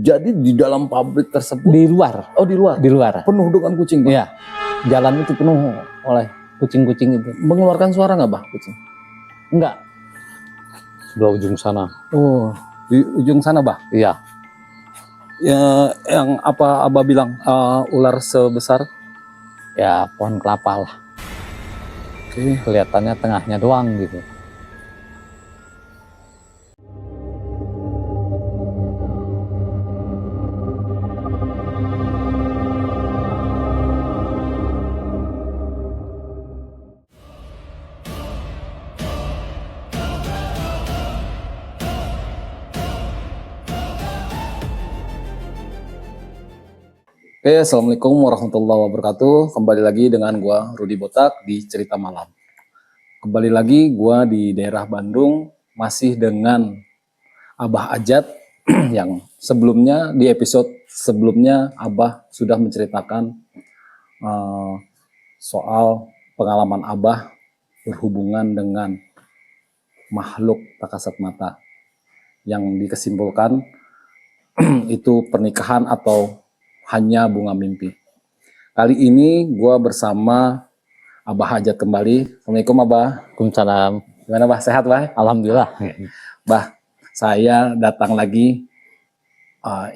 Jadi di dalam pabrik tersebut? Di luar. Oh, di luar? Di luar. Penuh dengan kucing, Bang? Iya. Jalan itu penuh oleh kucing-kucing itu. Mengeluarkan suara nggak, Bang, kucing? Enggak. Sebelah ujung sana. Oh, di ujung sana, Bang? Iya. Ya, yang apa Abah bilang, ular sebesar? Ya pohon kelapa lah. Oke. Kelihatannya tengahnya doang gitu. Oke, Assalamualaikum warahmatullahi wabarakatuh. Kembali lagi dengan gua Rudi Botak di Cerita Malam. Kembali lagi gua di daerah Bandung, masih dengan Abah Ajat yang sebelumnya di episode sebelumnya Abah sudah menceritakan soal pengalaman Abah berhubungan dengan makhluk tak kasat mata yang dikesimpulan itu pernikahan atau hanya bunga mimpi. Kali ini gue bersama Abah Ajat kembali. Assalamualaikum, Abah. Waalaikumsalam. Gimana, Bah? Sehat, Bah? Alhamdulillah. Bah, saya datang lagi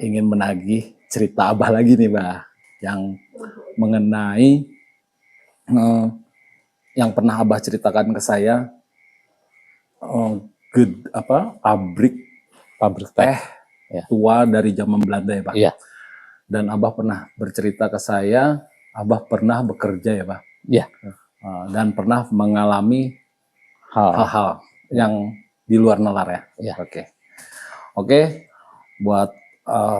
ingin menagih cerita Abah lagi nih, Bah, yang mengenai yang pernah Abah ceritakan ke saya, pabrik teh Ya. tua dari zaman Belanda ya, Pak. Iya. Dan Abah pernah bercerita ke saya, Abah pernah bekerja ya, Pak. Iya. Dan pernah mengalami hal-hal yang di luar nalar ya. Iya. Oke. Buat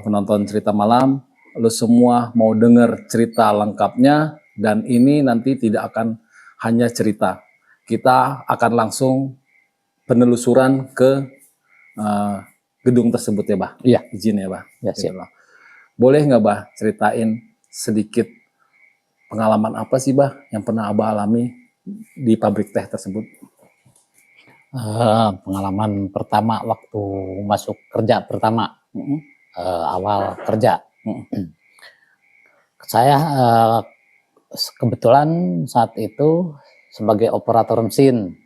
penonton Cerita Malam, lu semua mau denger cerita lengkapnya, dan ini nanti tidak akan hanya cerita. Kita akan langsung penelusuran ke gedung tersebut ya, Bah. Iya. Izin ya, Bah. Ya, siap. Boleh nggak, Bah, ceritain sedikit pengalaman apa sih, Bah, yang pernah Abah alami di pabrik teh tersebut? Pengalaman pertama waktu masuk kerja pertama, awal kerja. Saya kebetulan saat itu sebagai operator mesin,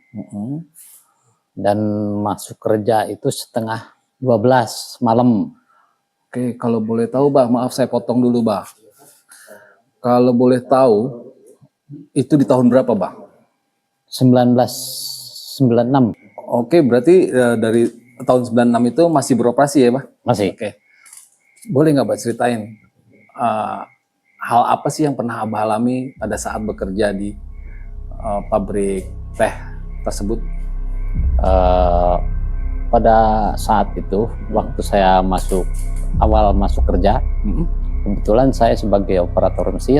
dan masuk kerja itu setengah 12 malam. Oke, kalau boleh tahu, Bah, maaf saya potong dulu, Bah. Kalau boleh tahu, itu di tahun berapa, Bah? 1996. Oke, berarti dari tahun 96 itu masih beroperasi ya, Bah? Masih. Oke. Boleh nggak, Bah, ceritain hal apa sih yang pernah Abah alami pada saat bekerja di pabrik teh tersebut? Pada saat itu, waktu saya awal masuk kerja, kebetulan saya sebagai operator mesin.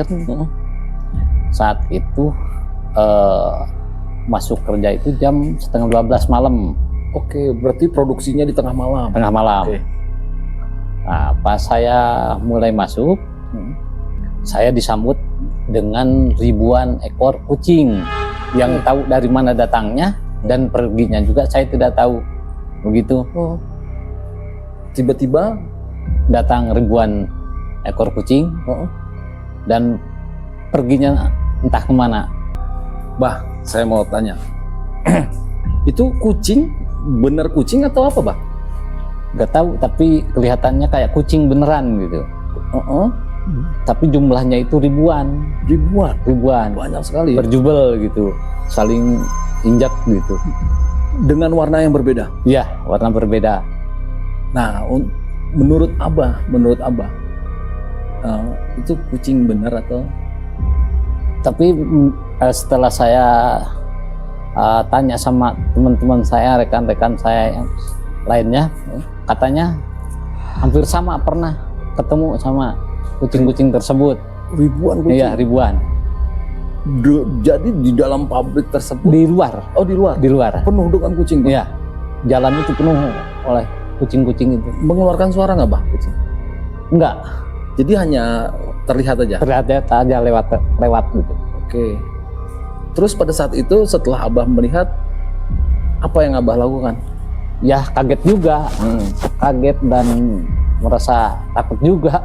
Saat itu masuk kerja itu jam setengah 12 malam. Oke, berarti produksinya di tengah malam. Tengah malam. Oke. Nah, pas saya mulai masuk, saya disambut dengan ribuan ekor kucing yang tahu dari mana datangnya dan perginya juga saya tidak tahu. Begitu. Tiba-tiba datang ribuan ekor kucing dan perginya entah kemana. Bah, saya mau tanya, itu kucing bener kucing atau apa, Bah? Gak tahu, tapi kelihatannya kayak kucing beneran gitu. Tapi jumlahnya itu ribuan. Banyak sekali. Berjubel gitu, saling injak gitu. Dengan warna yang berbeda. Iya, warna berbeda. Nah, menurut Abah, itu kucing bener atau? Tapi setelah saya tanya sama teman-teman saya, rekan-rekan saya yang lainnya, katanya hampir sama pernah ketemu sama kucing-kucing tersebut. Ribuan kucing? Iya, ribuan. Jadi di dalam pabrik tersebut? Di luar. Oh, di luar? Di luar. Penuh dengan kucing? Iya. Jalan itu penuh oleh kucing-kucing itu. Mengeluarkan suara nggak, Bah, kucing? Enggak. Jadi hanya terlihat aja? Terlihat aja lewat gitu. Oke. Terus pada saat itu setelah Abah melihat, apa yang Abah lakukan? Ya kaget juga. Kaget dan merasa takut juga.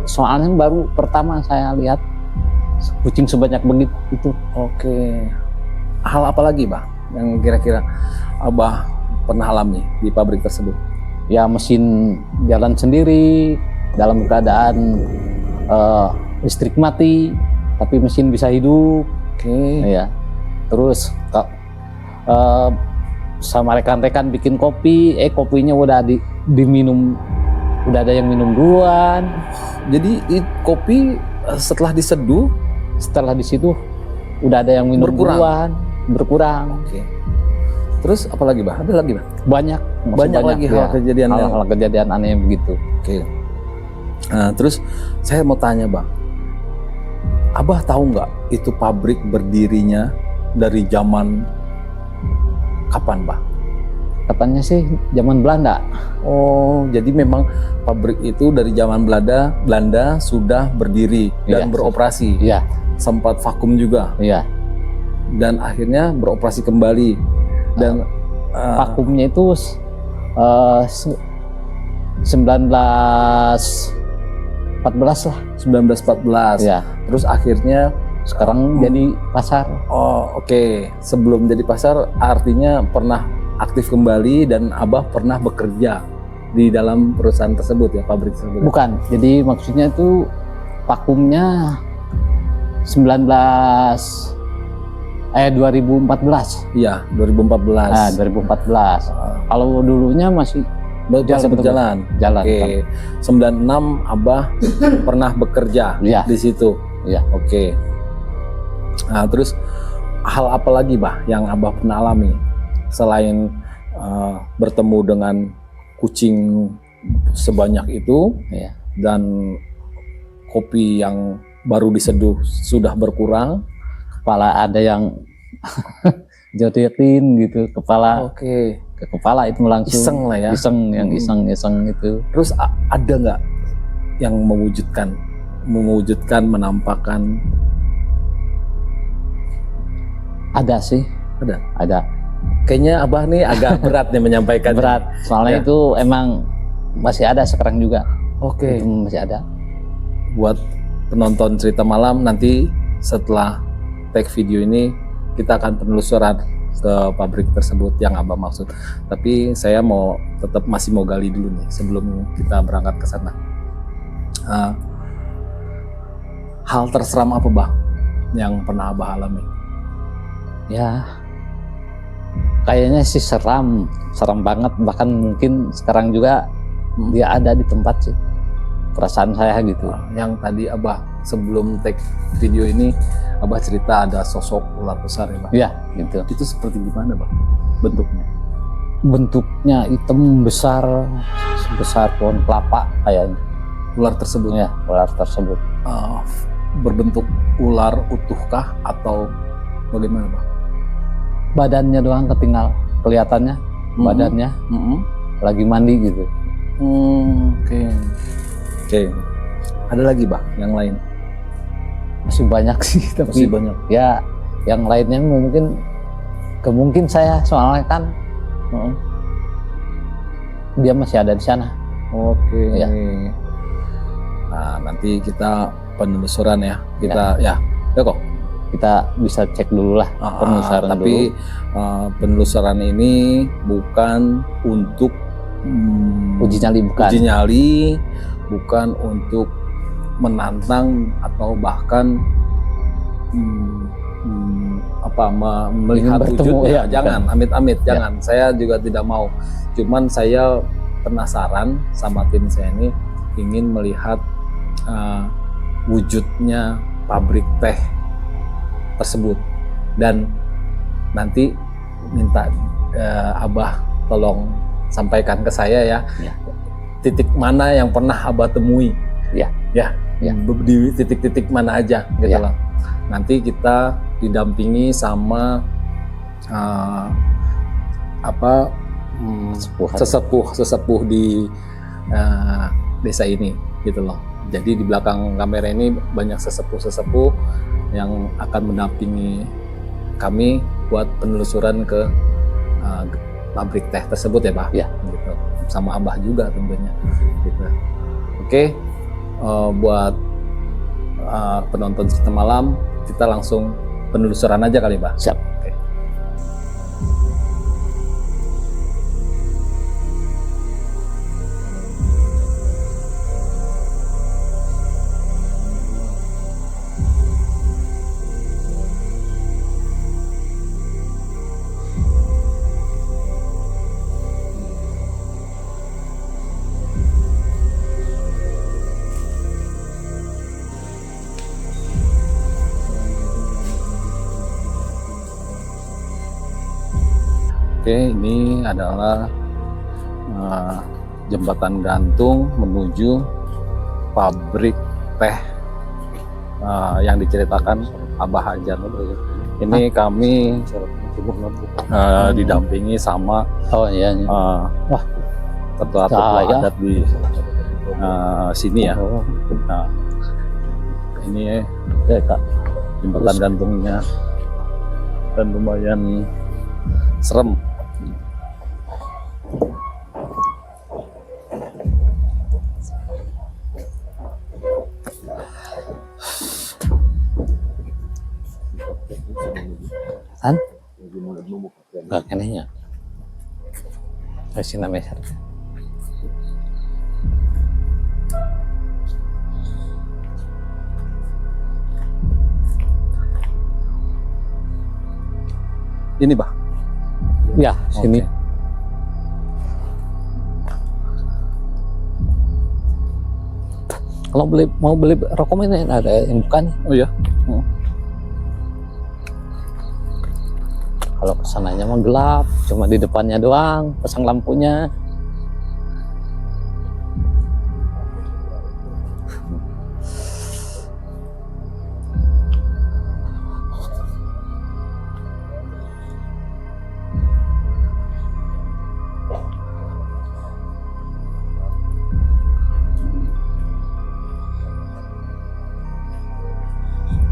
Soalnya baru pertama saya lihat kucing sebanyak begitu itu. Oke. Hal apa lagi, Bah, yang kira-kira Abah pernah alami di pabrik tersebut? Ya mesin jalan sendiri dalam keadaan listrik mati, tapi mesin bisa hidup. Oke. Ya. Terus sama rekan-rekan bikin kopi, kopinya udah diminum, udah ada yang minum duluan. Jadi kopi setelah diseduh, Setelah di situ udah ada yang minum Berkurang? berkurang. oke. Terus apa lagi, Bah? Ada lagi, Bah? Banyak, masih Banyak lagi hal kejadian yang- hal kejadian aneh yang begitu. Oke. Nah, terus saya mau tanya, Bang. Abah tahu nggak itu pabrik berdirinya dari zaman kapan, Bah? Katanya sih zaman Belanda. Oh, jadi memang pabrik itu dari zaman Belanda sudah berdiri dan Iya. beroperasi. Iya, Sempat vakum juga iya. dan akhirnya beroperasi kembali. Dan Vakumnya itu 1914 lah. 1914. Ya, Terus akhirnya sekarang jadi pasar. oh, oke. Sebelum jadi pasar artinya pernah aktif kembali dan Abah pernah bekerja di dalam perusahaan tersebut ya, pabrik tersebut. Bukan. Jadi maksudnya itu vakumnya 2014. Iya, 2014. Nah, 2014. Kalau dulunya masih Masih berjalan. jalan. Oke. 96 Abah pernah bekerja Iya. di situ. Iya. Oke. Nah, terus hal apa lagi, Bah, yang Abah pernah alami selain bertemu dengan kucing sebanyak itu Iya. dan kopi yang baru diseduh sudah berkurang? Kepala ada yang jodotin gitu, kepala Oke. ke kepala itu langsung Iseng lah ya. iseng yang iseng itu. Terus ada nggak yang mewujudkan menampakkan? Ada sih, ada Kayaknya Abah nih agak berat nih menyampaikan. berat soalnya Ya. itu emang masih ada sekarang juga. Oke. Itu masih ada. Buat penonton cerita malam, nanti setelah tag video ini kita akan penelusuran ke pabrik tersebut yang Abah maksud. Tapi saya masih mau gali dulu nih sebelum kita berangkat ke sana. Hal terseram apa, Bah, yang pernah Abah alami? Ya kayaknya sih seram banget, bahkan mungkin sekarang juga dia ada di tempat sih, perasaan saya gitu. Yang tadi Abah sebelum tag video ini Abah cerita ada sosok ular besar ya, Bah? Iya gitu. Itu seperti gimana, Bah, bentuknya? Bentuknya hitam besar sebesar pohon kelapa kayaknya. Ular tersebut Ya, ular tersebut. berbentuk ular utuhkah atau bagaimana, Bang? Badannya doang ketinggal, kelihatannya badannya lagi mandi gitu. Oke. Ada lagi, Bang, yang lain? Masih banyak sih, tapi Masih banyak. ya yang lainnya mungkin saya soalnya kan dia masih ada di sana. Oke. Ya. Nah, nanti kita penelusuran ya. Kita ya kok. Kita bisa cek dulu lah penelusuran tapi dulu. Penelusuran ini bukan untuk Uji nyali bukan. uji nyali, bukan untuk menantang atau bahkan melihat bertemu, wujudnya. ya, Jangan, amit-amit, jangan. Saya juga tidak mau. Cuman saya penasaran sama tim saya ini, ingin melihat wujudnya pabrik teh tersebut, dan nanti minta Abah tolong sampaikan ke saya ya, titik mana yang pernah Abah temui, Ya. di titik-titik mana aja gitu loh. Nanti kita didampingi sama sesepuh di desa ini gitu loh. Jadi di belakang kamera ini banyak sesepuh yang akan mendampingi kami buat penelusuran ke pabrik teh tersebut ya, Pak. Ya. Gitu. sama Abah juga tentunya gitu. Oke, buat penonton cerita malam, kita langsung penelusuran aja kali, Bah. Siap. Oke. Oke, ini adalah jembatan gantung menuju pabrik teh yang diceritakan Abah Hajat. Ini kami didampingi sama Oh iya. Wah, tetua-tetua saya. adat di sini ya. Oh, Nah, ini ya, Kak. jembatan gantungnya dan lumayan serem. Kan? Enggak kenanya. Kasih nama saya. Ini, Bah. Ya, sini. Oke. Kalau mau beli rokok ini ada yang bukan. Oh iya. Kalau kesananya mah gelap, cuma di depannya doang pasang lampunya.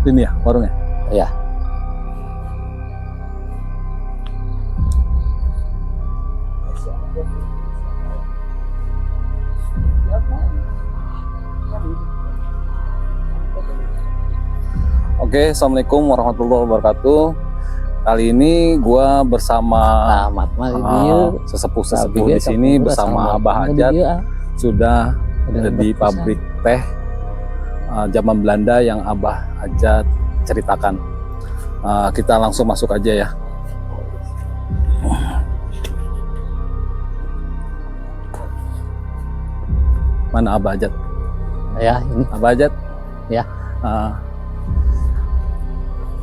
Ini ya warungnya. Ya, Oke, assalamualaikum warahmatullahi wabarakatuh. Kali ini gua bersama tamat mah dia. sesepuh-sesepuh di sini bersama Abah Hajat sudah di pabrik teh zaman Belanda yang Abah Hajat ceritakan. Kita langsung masuk aja ya. Mana Abah Hajat? Ya, ini. Abah Hajat? Ya.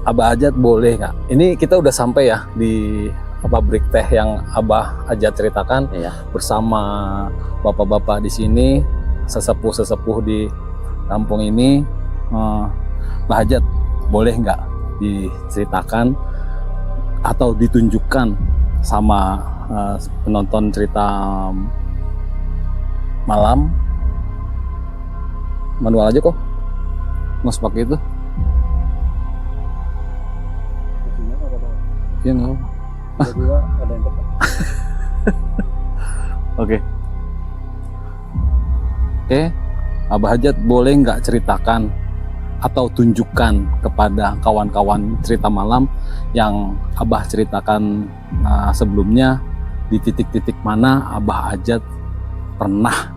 Abah Hajat boleh nggak? Ini kita udah sampai ya di pabrik teh yang Abah Hajat ceritakan Ya. bersama bapak-bapak di sini, sesepuh-sesepuh di kampung ini. Abah Hajat boleh nggak diceritakan atau ditunjukkan sama penonton cerita malam? Manual aja kok, nggak usah pakai itu. Iya nggak apa. Oke. Abah Hajat boleh nggak ceritakan atau tunjukkan kepada kawan-kawan cerita malam yang Abah ceritakan sebelumnya, di titik-titik mana Abah Hajat pernah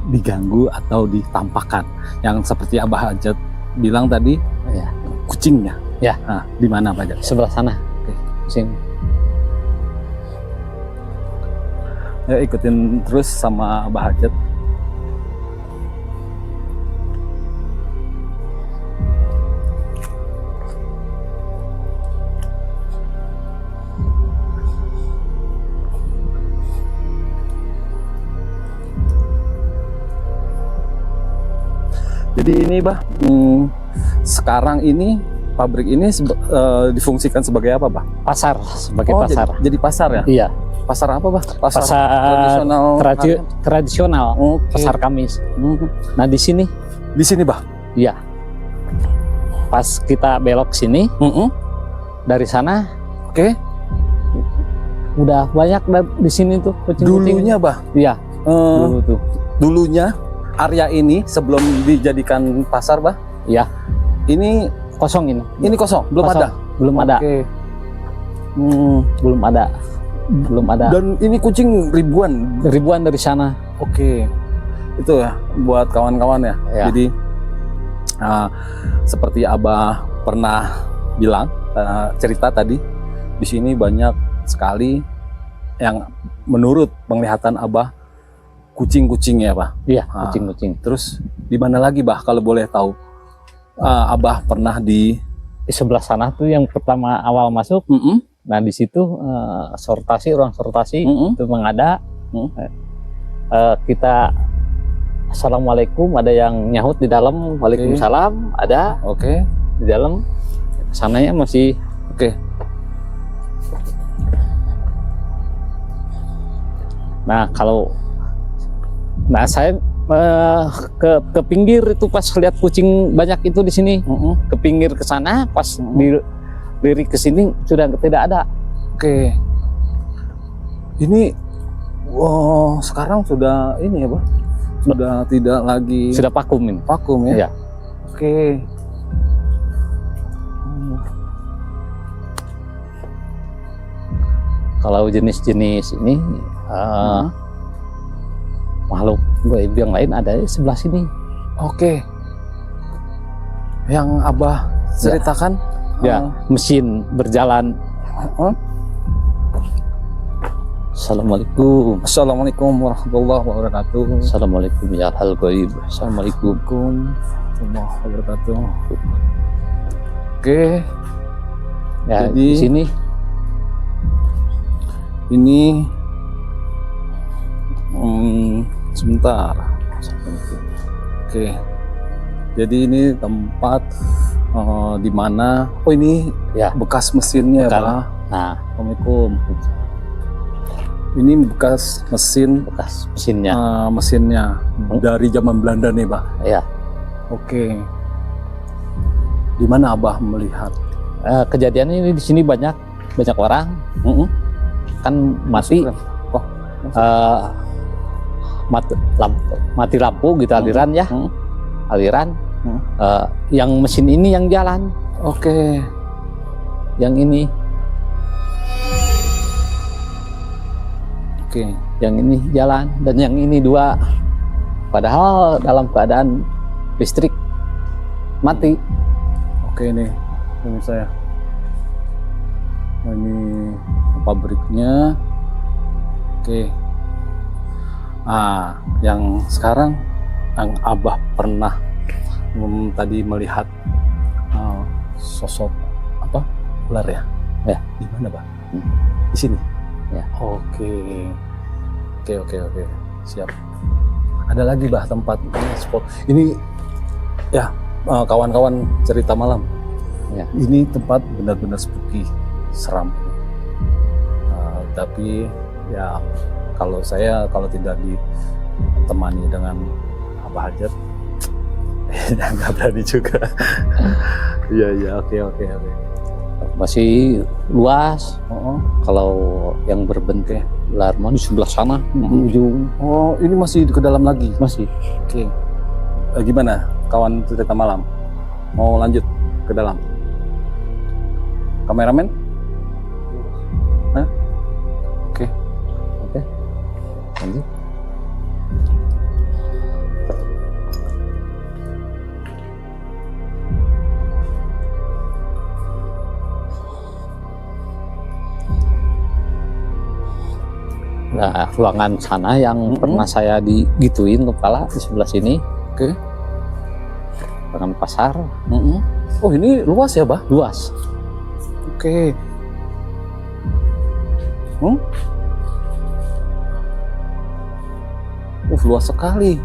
diganggu atau ditampakkan, yang seperti Abah Hajat bilang tadi, Ya. kucingnya. Ya. Nah, di mana Abah Hajat? Sebelah sana. Oke. Sini. Ya, ikutin terus sama Abah Hajat. Jadi ini Bah, sekarang ini pabrik ini difungsikan sebagai apa Bah? Pasar, sebagai pasar. Jadi pasar ya? Iya, Pasar apa Bah? pasar tradisional. tradisional, Oke. pasar Kamis. Hmm. Nah, di sini, Di sini Bah? iya. Pas kita belok sini, Mm-mm. dari sana Oke. udah banyak di sini tuh kucing-kucing. Dulunya bah, Iya, dulu tuh. dulunya area ini sebelum dijadikan pasar bah, Iya, ini kosong ini. kosong, belum Kosong. ada. Belum ada. Oke. Belum ada. Belum ada. Dan ini kucing ribuan. Ribuan dari sana. Oke, itu ya buat kawan-kawan ya. Ya. Jadi seperti Abah pernah bilang cerita tadi, di sini banyak sekali yang menurut penglihatan Abah kucing-kucing ya, Bah. Iya, kucing-kucing. Terus di mana lagi, Bah, kalau boleh tahu? Abah pernah di sebelah sana tuh yang pertama awal masuk. Nah di situ ruang sortasi itu mengada. Kita assalamualaikum, ada yang nyahut di dalam, waalaikumsalam, ada. Oke. Di dalam sananya masih. Oke. Nah saya ke pinggir itu pas lihat kucing banyak itu di sini, ke pinggir ke sana, pas diri ke sini sudah tidak ada. Oke. Ini sekarang sudah ini ya, Pak? Sudah tidak lagi. Sudah vakum ini. Vakum ya? Iya. Oke. Kalau jenis-jenis ini makhluk gaib yang lain ada di sebelah sini. Oke. Yang Abah ceritakan? Ya, mesin berjalan. Assalamualaikum. Assalamualaikum warahmatullahi wabarakatuh. Assalamualaikum ya hal gaib. Assalamualaikum warahmatullahi wabarakatuh. Oke. Ya, jadi di sini ini sebentar. Oke. Jadi ini tempat di mana ini ya bekas mesinnya, Pak. Pak. Nah, Assalamualaikum. Ini bekas mesinnya. Mesinnya dari zaman Belanda nih, Pak. Ya. Oke. Di mana Abah melihat? Kejadian ini di sini banyak orang. Kan mati. Mati lampu gitu aliran ya. Aliran. Yang mesin ini yang jalan. Oke. Yang ini. Oke. Yang ini jalan dan yang ini dua. Padahal dalam keadaan listrik mati. Oke, ini saya. Ini pabriknya. Oke. Yang sekarang yang Abah pernah tadi melihat sosok apa? Ular ya? Ya. Di mana, Pak? Di sini. Ya. Oke. Siap. Ada lagi, Bah, tempat spot. Ini ya kawan-kawan cerita malam. Ya. Ini tempat benar-benar spooky, seram. Tapi ya kalau tidak ditemani dengan Abah Hajat, nggak berani juga. Iya, oke. Masih luas. Kalau yang berbentuk ular di sebelah sana, ujung. Oh, ini masih ke dalam lagi? Masih. Oke. Gimana kawan cerita malam? Mau lanjut ke dalam? Kameramen? Hah? Oke. Lanjut. Nah, ruangan sana yang pernah saya digituin kepala di sebelah sini. Oke. Ruangan pasar. Oh, ini luas ya, Bah? Luas. Oke. Luas sekali.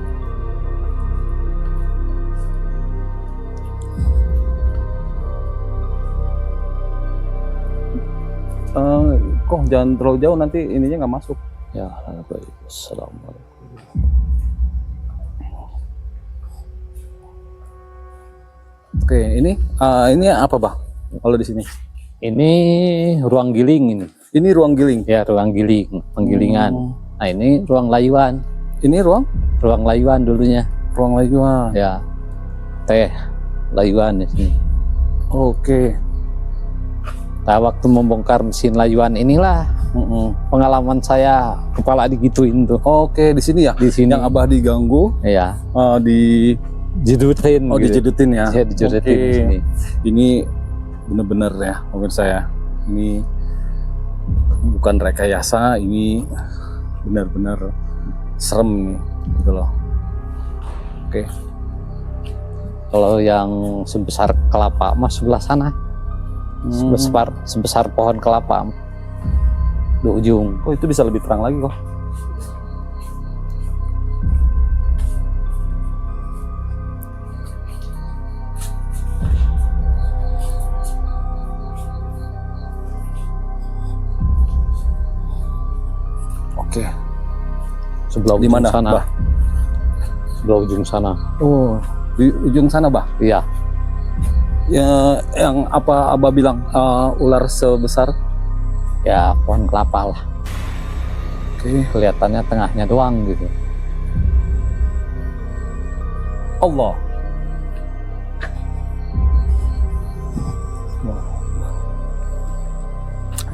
Kok jangan terlalu jauh, nanti ininya nggak masuk. Ya, baik. Assalamualaikum. Oke, ini apa, Bah? Kalau di sini? Ini ruang giling ini. Ini ruang giling. Ya, ruang giling, penggilingan. Hmm. Nah, ini ruang layuan. Ini ruang Layuan dulunya. ruang layuan. Ya. Teh layuan di sini. Oke. Nah, waktu membongkar mesin layuan inilah pengalaman saya kepala digituin tuh. Oke, di sini ya. Di sini. Yang Abah diganggu Ya, di jedutin gitu. dijedutin ya. Saya dijedutin Oke. di sini. Ini bener-bener ya, menurut saya. Ini bukan rekayasa, ini benar-benar serem nih, gitu loh. Oke. Kalau yang sebesar kelapa mas sebelah sana, sebesar pohon kelapa di ujung. Oh, itu bisa lebih terang lagi kok. Oke. Sebelah Di ujung mana, sana. Bah? Sebelah ujung sana. Oh, di ujung sana, Bah. Iya. Ya, yang apa Abah bilang ular sebesar? Ya pohon kelapa lah. Oke. Kelihatannya tengahnya doang gitu. Allah.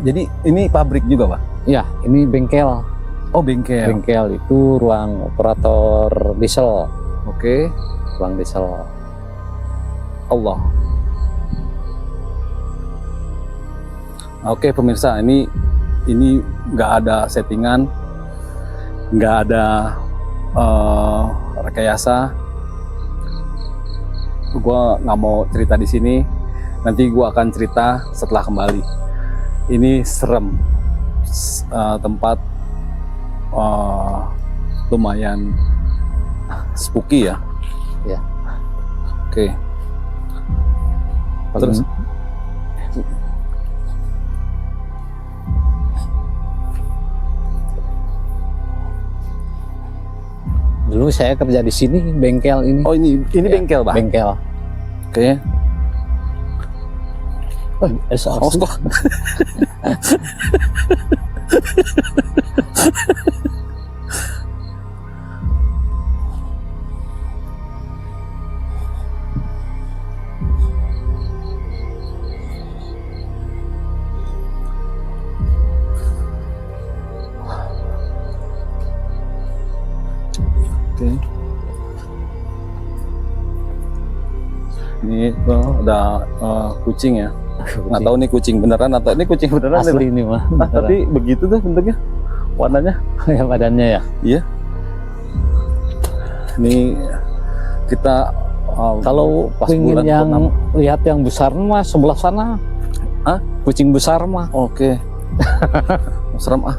Jadi ini pabrik juga, Pak? Iya, ini bengkel. Oh, bengkel. Bengkel itu ruang operator diesel. Oke. Ruang diesel. Allah. Oke, pemirsa, ini nggak ada settingan, nggak ada rekayasa. Gua nggak mau cerita di sini. Nanti gua akan cerita setelah kembali. Ini serem. Tempat lumayan spooky ya. Ya. Oke. Terus dulu saya kerja di sini bengkel ini. oh ini Ya, bengkel, Pak. Bengkel. Oke. Oh, kok. Oke. Ini ada kucing ya. Nggak tahu nih kucing beneran atau ini kucing beneran nih, asli ini mah. Pak. Tapi begitu tuh bentuknya, warnanya. Ya badannya ya. Iya. Ini kita Kalau pas ingin bulan yang purnama. lihat yang besar mah sebelah sana. Hah? Kucing besar mah. Oke. Serem ah.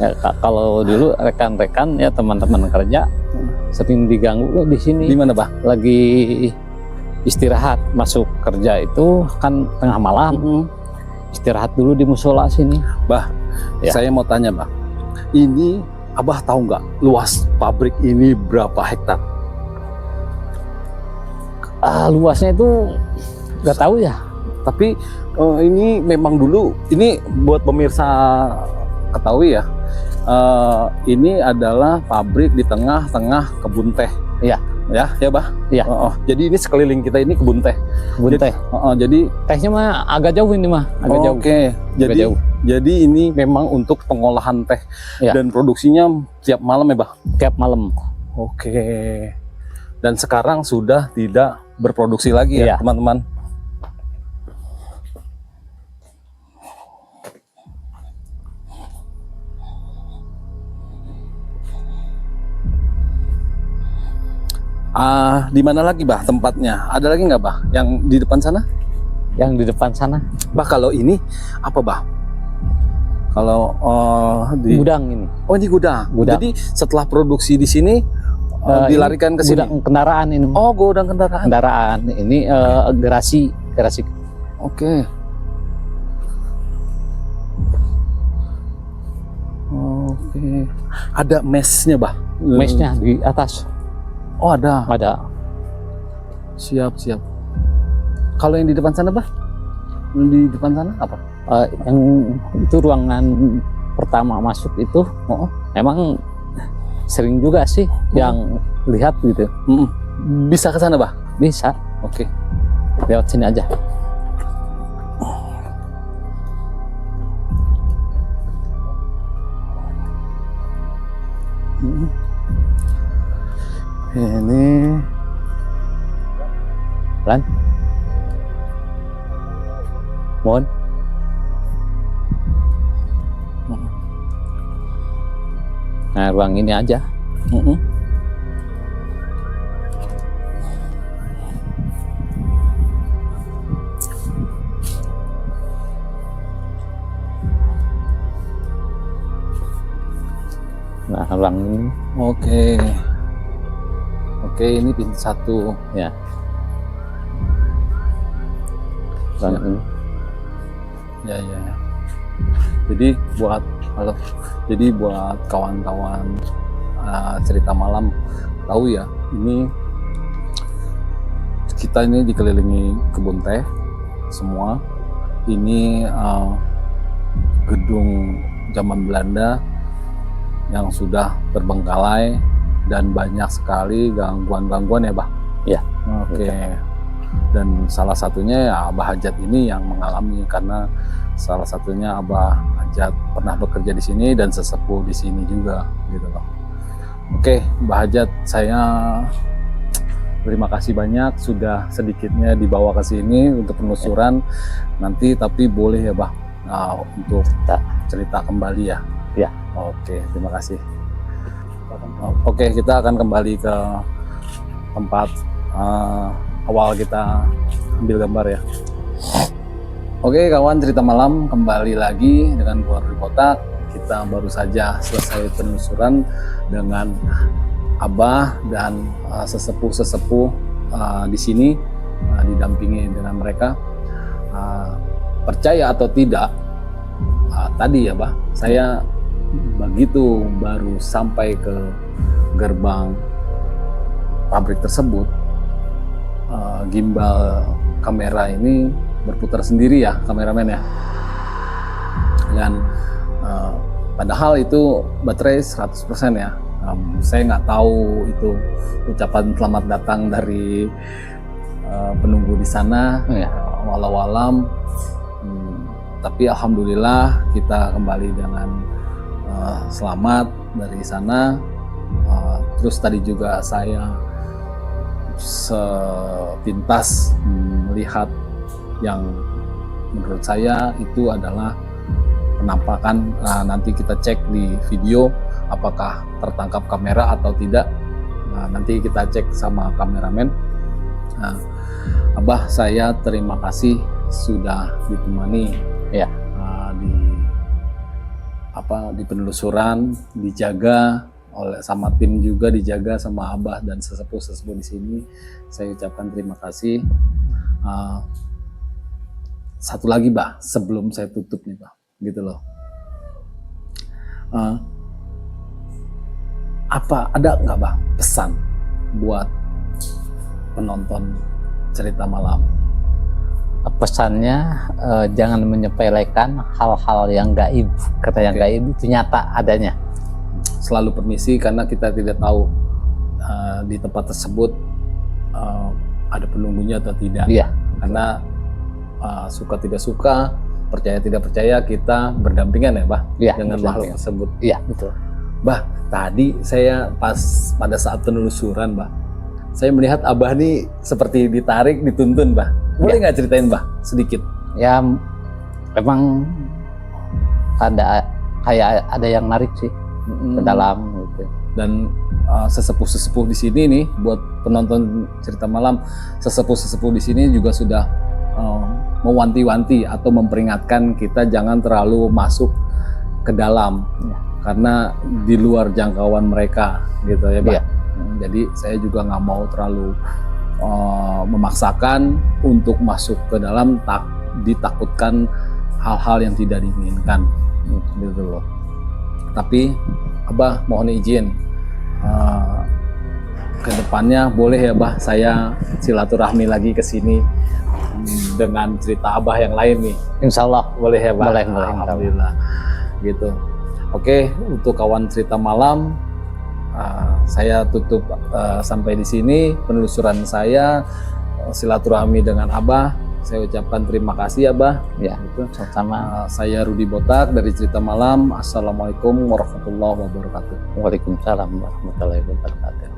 Ya, kalau dulu rekan-rekan ya teman-teman kerja sering diganggu di sini. Di mana, Pak? Lagi istirahat masuk kerja itu kan tengah malam. Istirahat dulu di musola sini. Bah, Ya. saya mau tanya, Bang. Ini Abah tahu nggak luas pabrik ini berapa hektar? Luasnya itu nggak tahu ya. Tapi ini memang dulu, ini buat pemirsa ketahui ya, ini adalah pabrik di tengah-tengah kebun teh. Iya. Ya, Bah. Iya. Jadi ini sekeliling kita ini kebun teh. Kebun teh. Jadi Tehnya mah agak jauh ini mah, agak jauh. Oke. Agak jauh. Jadi ini memang untuk pengolahan teh Iya. dan produksinya tiap malam ya, Bah. Tiap malam. Oke. Dan sekarang sudah tidak berproduksi lagi ya, Iya. teman-teman. Di mana lagi, Bah, tempatnya? Ada lagi nggak, Bah? Yang di depan sana? Yang di depan sana Bah, kalau ini apa, Bah? Kalau di gudang ini. Oh, ini gudang. Gudang. Jadi setelah produksi di sini dilarikan ke sini. Gudang kendaraan ini. Oh, gudang kendaraan. Kendaraan ini garasi. Oke. Oke. Ada mesnya, Bah? Mesnya di atas Oh, ada. ada. Siap. Kalau yang di depan sana, Bah? Yang di depan sana apa? Yang itu ruangan pertama masuk itu, emang sering juga sih yang lihat gitu. Bisa ke sana, Bah? Bisa, Oke. lewat sini aja. Ini Lan, mohon. Nah, ruang ini aja. Nah, ruang ini Oke. Oke, ini pintu 1. ya. Ruang ini. Ya. Jadi buat kawan-kawan cerita malam tahu ya, ini kita ini dikelilingi kebun teh semua. Ini gedung zaman Belanda yang sudah terbengkalai dan banyak sekali gangguan-gangguan ya, Bah? Ya. Oke. Dan salah satunya ya Abah Hajat ini yang mengalami, karena salah satunya Abah Hajat pernah bekerja di sini dan sesepuh di sini juga gitu loh. Oke, Mbah Hajat, saya terima kasih banyak sudah sedikitnya dibawa ke sini untuk penelusuran. Nanti tapi boleh ya, Bah, untuk cerita kembali ya. Ya. Oke, terima kasih. Oke, kita akan kembali ke tempat awal kita ambil gambar ya. Oke kawan cerita malam, kembali lagi dengan gua Rudi Botak. Kita baru saja selesai penelusuran dengan Abah dan sesepuh-sesepuh di sini, didampingi dengan mereka. Percaya atau tidak, tadi ya Bah, saya begitu baru sampai ke gerbang pabrik tersebut, gimbal kamera ini berputar sendiri ya, kameramen ya. Dan padahal itu baterai 100% ya. Saya nggak tahu itu ucapan selamat datang dari penunggu di sana, walau alam. Tapi alhamdulillah kita kembali dengan selamat dari sana. Terus tadi juga saya sepintas melihat yang menurut saya itu adalah penampakan. Nanti kita cek di video apakah tertangkap kamera atau tidak. Nanti kita cek sama kameramen. Abah, saya terima kasih sudah ditemani ya di penelusuran, dijaga sama tim juga, dijaga sama Abah dan sesepuh-sesepuh di sini. Saya ucapkan terima kasih. Satu lagi Bah, sebelum saya tutup nih Bah, gitu loh. Ada nggak Bah pesan buat penonton cerita malam? Pesannya jangan menyepelekan hal-hal yang gaib. Kata yang gaib itu nyata adanya. Selalu permisi karena kita tidak tahu di tempat tersebut ada penunggunya atau tidak. Iya. Karena suka tidak suka, percaya tidak percaya, kita berdampingan ya Bah, dengan makhluk tersebut. Iya, betul. Bah, tadi saya pada saat penelusuran Bah, saya melihat Abah nih seperti ditarik, dituntun Bah. Boleh nggak ceritain Bah sedikit? Ya, memang kayak ada yang narik sih ke dalam gitu. Dan sesepuh-sesepuh di sini nih, buat penonton cerita malam, sesepuh-sesepuh di sini juga sudah mewanti-wanti atau memperingatkan kita jangan terlalu masuk ke dalam karena di luar jangkauan mereka gitu ya Pak. Jadi saya juga nggak mau terlalu memaksakan untuk masuk ke dalam, ditakutkan hal-hal yang tidak diinginkan gitu loh. Tapi Abah mohon izin ke depannya boleh ya Bah saya silaturahmi lagi ke sini dengan cerita Abah yang lain nih. Insya Allah. Boleh ya, Bah? Boleh, boleh. Alhamdulillah. Gitu. Oke, untuk kawan cerita malam, saya tutup sampai di sini penelusuran saya, silaturahmi dengan Abah. Saya ucapkan terima kasih, Abah. Ya, Gitu. sama. Saya Rudi Botak dari Cerita Malam. Assalamualaikum warahmatullahi wabarakatuh. Waalaikumsalam warahmatullahi wabarakatuh.